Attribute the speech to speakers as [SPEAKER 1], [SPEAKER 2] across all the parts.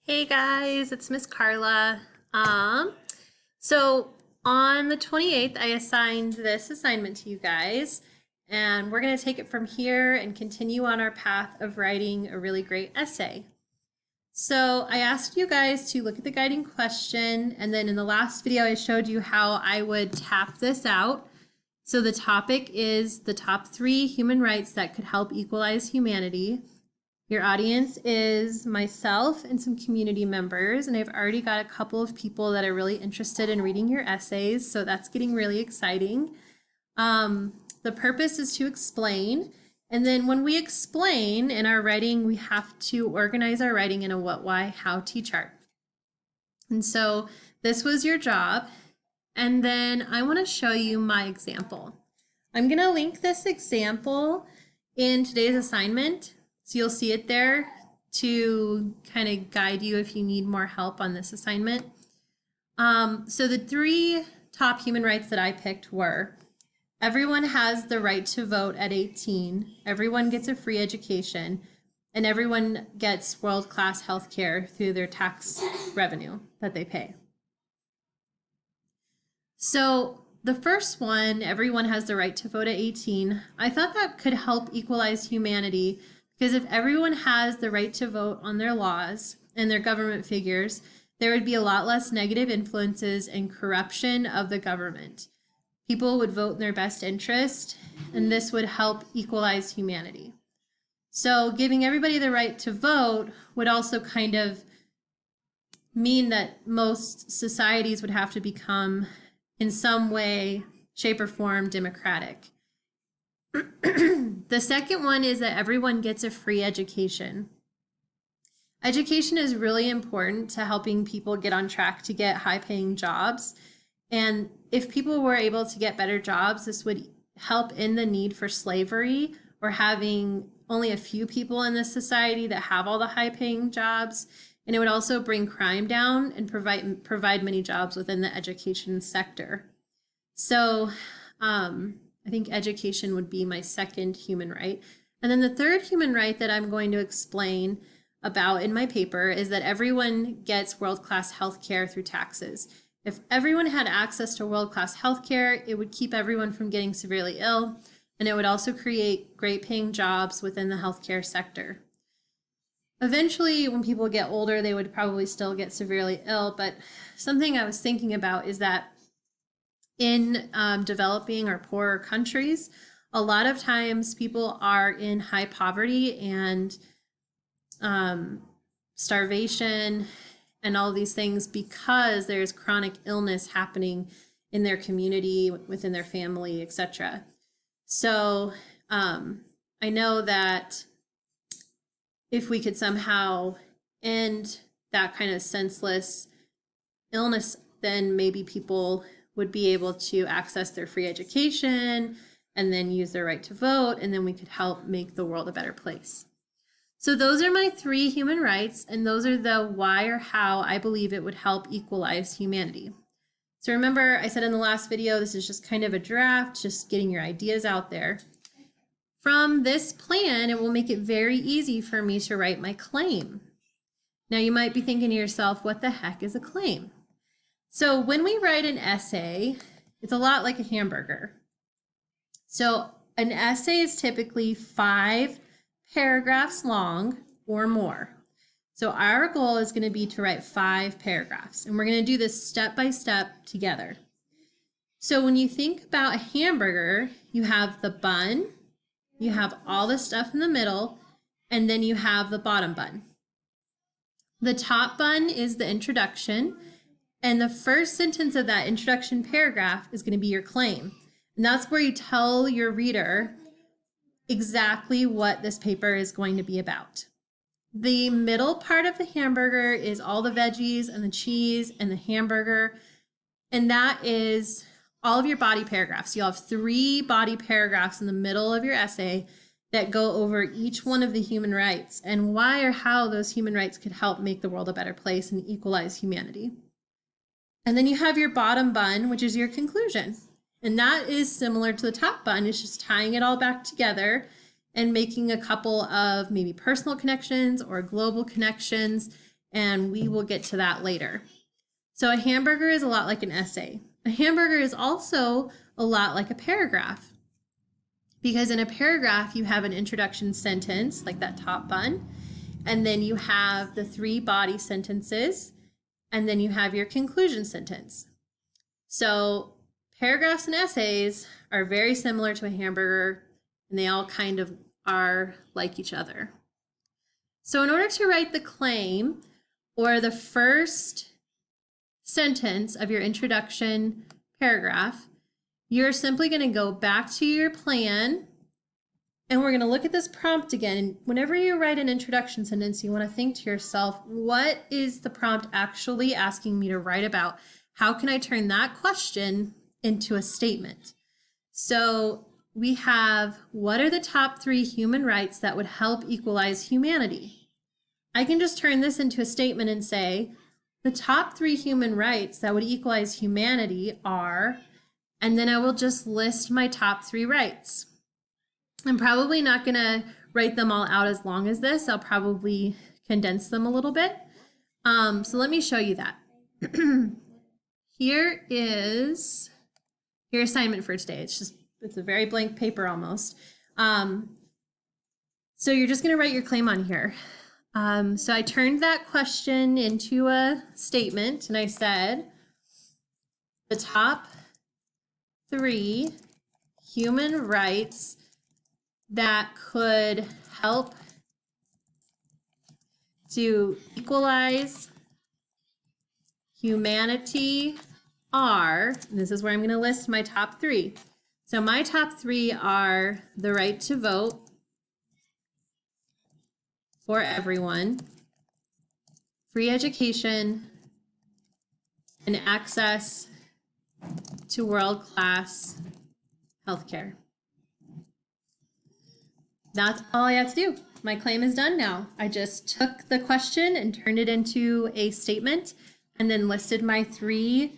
[SPEAKER 1] Hey guys, it's Miss Carla. So on the 28th, I assigned this assignment to you guys, and we're going to take it from here and continue on our path of writing a really great essay. So I asked you guys to look at the guiding question, and then in the last video, I showed you how I would tap this out. So the topic is the top 3 human rights that could help equalize humanity. Your audience is myself and some community members, and I've already got a couple of people that are really interested in reading your essays, so that's getting really exciting. The purpose is to explain, and then when we explain in our writing, we have to organize our writing in a what, why, how T-chart. And so this was your job, and then I want to show you my example. I'm going to link this example in today's assignment. So you'll see it there to kind of guide you if you need more help on this assignment. So the 3 top human rights that I picked were: everyone has the right to vote at 18, everyone gets a free education, and everyone gets world-class health care through their tax revenue that they pay. So the first one, everyone has the right to vote at 18, I thought that could help equalize humanity. Because if everyone has the right to vote on their laws and their government figures, there would be a lot less negative influences and corruption of the government. People would vote in their best interest, and this would help equalize humanity. So giving everybody the right to vote would also kind of mean that most societies would have to become, in some way, shape, or form, democratic. The second one is that everyone gets a free education. Education is really important to helping people get on track to get high-paying jobs. And if people were able to get better jobs, this would help in the need for slavery or having only a few people in this society that have all the high-paying jobs. And it would also bring crime down and provide many jobs within the education sector. So, I think education would be my second human right. And then the third human right that I'm going to explain about in my paper is that everyone gets world-class health care through taxes. If everyone had access to world-class health care, it would keep everyone from getting severely ill, and it would also create great paying jobs within the healthcare sector. Eventually, when people get older, they would probably still get severely ill, but something I was thinking about is that in developing or poorer countries, a lot of times people are in high poverty and starvation and all these things because there's chronic illness happening in their community, within their family, etc. So I know that if we could somehow end that kind of senseless illness, then maybe people would be able to access their free education and then use their right to vote, and then we could help make the world a better place. So those are my 3 human rights, and those are the why or how I believe it would help equalize humanity. So remember, I said in the last video, this is just kind of a draft, just getting your ideas out there. From this plan, it will make it very easy for me to write my claim. Now you might be thinking to yourself, what the heck is a claim? So when we write an essay, it's a lot like a hamburger. So an essay is typically 5 paragraphs long or more. So our goal is going to be to write 5 paragraphs, and we're going to do this step by step together. So when you think about a hamburger, you have the bun, you have all the stuff in the middle, and then you have the bottom bun. The top bun is the introduction. And the first sentence of that introduction paragraph is going to be your claim. And that's where you tell your reader exactly what this paper is going to be about. The middle part of the hamburger is all the veggies and the cheese and the hamburger. And that is all of your body paragraphs. You'll have 3 body paragraphs in the middle of your essay that go over each one of the human rights and why or how those human rights could help make the world a better place and equalize humanity. And then you have your bottom bun, which is your conclusion. And that is similar to the top bun. It's just tying it all back together and making a couple of maybe personal connections or global connections and we will get to that later. So a hamburger is a lot like an essay. A hamburger is also a lot like a paragraph, because in a paragraph you have an introduction sentence like that top bun, and then you have the 3 body sentences, and then you have your conclusion sentence. So paragraphs and essays are very similar to a hamburger, and they all kind of are like each other. So in order to write the claim, or the first sentence of your introduction paragraph, you're simply going to go back to your plan, and we're going to look at this prompt again. And whenever you write an introduction sentence, you want to think to yourself, what is the prompt actually asking me to write about? How can I turn that question into a statement? So we have, what are the top 3 human rights that would help equalize humanity? I can just turn this into a statement and say, the top 3 human rights that would equalize humanity are, and then I will just list my top 3 rights. I'm probably not going to write them all out as long as this. I'll probably condense them a little bit. So let me show you that. Here is your assignment for today. It's a very blank paper almost. So you're just going to write your claim on here. So I turned that question into a statement, and I said, the top 3 human rights that could help to equalize humanity are, and this is where I'm going to list my top 3. So my top 3 are the right to vote for everyone, free education, and access to world-class healthcare. That's all I have to do. My claim is done now. I just took the question and turned it into a statement, and then listed my 3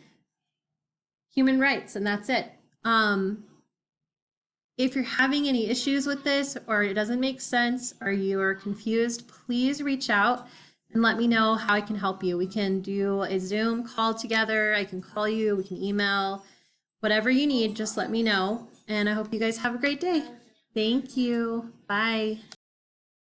[SPEAKER 1] human rights, and that's it. If you're having any issues with this, or it doesn't make sense, or you are confused, please reach out and let me know how I can help you. We can do a Zoom call together. I can call you, we can email, whatever you need, just let me know. And I hope you guys have a great day. Thank you. Bye.